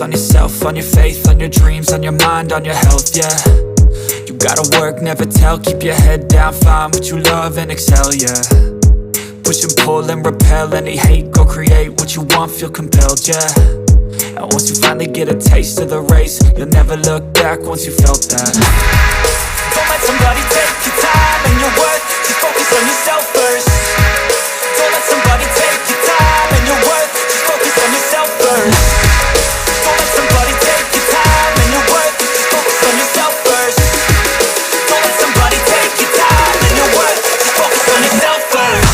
focus on yourself, on your faith, on your dreams, on your mind, on your health, yeah. You gotta work, never tell, keep your head down, find what you love and excel, yeah. Push and pull and repel any hate, go create what you want, feel compelled, yeah. And once you finally get a taste of the race, you'll never look back once you felt that. Don't let somebody take your time and your worth, just focus on yourself first. Don't let somebody take your time and your worth, just focus on yourself first. Don't let somebody take your time and your worth, just focus on yourself first. Don't let somebody take your time and your worth, just focus on yourself first.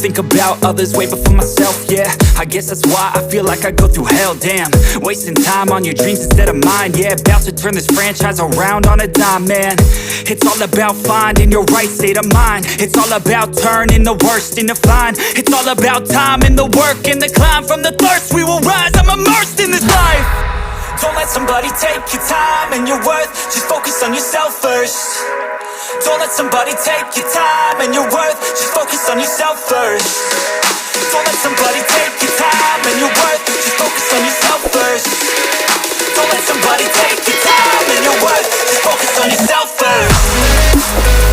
Think about others way before myself, yeah. I guess that's why I feel like I go through hell, damn. Wasting time on your dreams instead of mine, yeah. About to turn this franchise around on a dime, man. It's all about finding your right state of mind. It's all about turning the worst into fine. It's all about time and the work and the climb. From the thirst we will rise, I'm immersed in this life. Don't let somebody take your time and your worth, just focus on yourself first. Don't let somebody take your time and your worth, just focus on yourself first. Don't let somebody take your time and your worth, just focus on yourself first. Don't let somebody take your time and your worth, just focus on yourself first.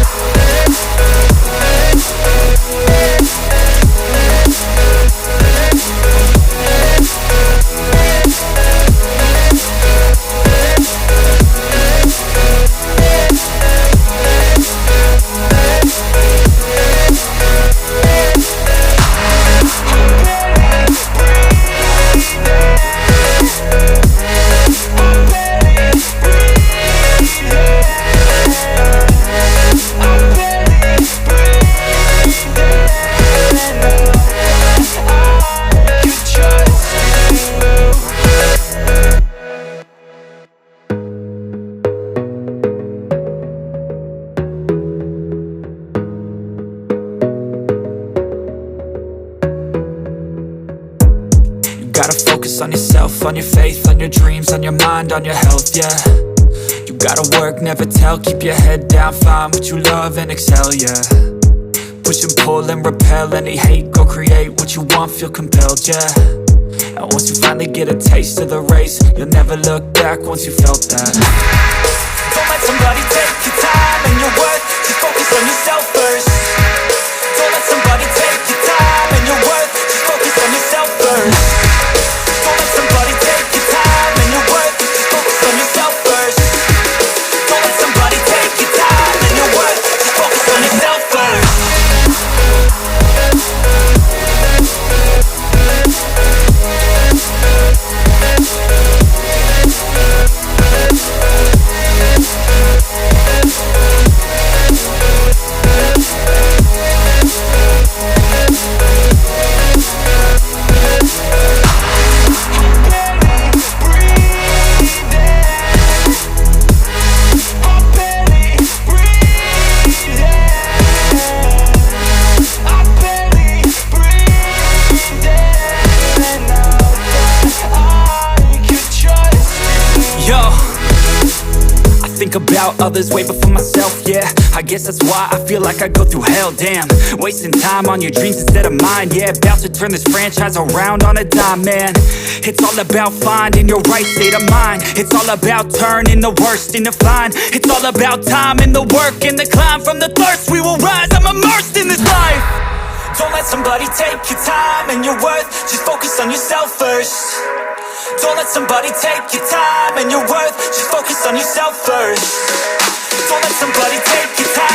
Gotta focus on yourself, on your faith, on your dreams, on your mind, on your health, yeah. You gotta work, never tell, keep your head down, find what you love and excel, yeah. Push and pull and repel any hate, go create what you want, feel compelled, yeah. And once you finally get a taste of the race, you'll never look back once you felt that. Don't let somebody take your time and your worth, just focus on yourself first. Don't let somebody take your time and your worth, just focus on yourself first. Don't let somebody take your time and your worth, just focus on yourself first. Don't let somebody take your time and your worth, just focus on yourself first. Think about others way before myself, yeah. I guess that's why I feel like I go through hell, damn. Wasting time on your dreams instead of mine, yeah. About to turn this franchise around on a dime, man. It's all about finding your right state of mind. It's all about turning the worst into fine. It's all about time and the work and the climb. From the thirst we will rise, I'm immersed in this life. Don't let somebody take your time and your worth, just focus on yourself first. Don't let somebody take your time and your worth, just focus on yourself first. Don't let somebody take your time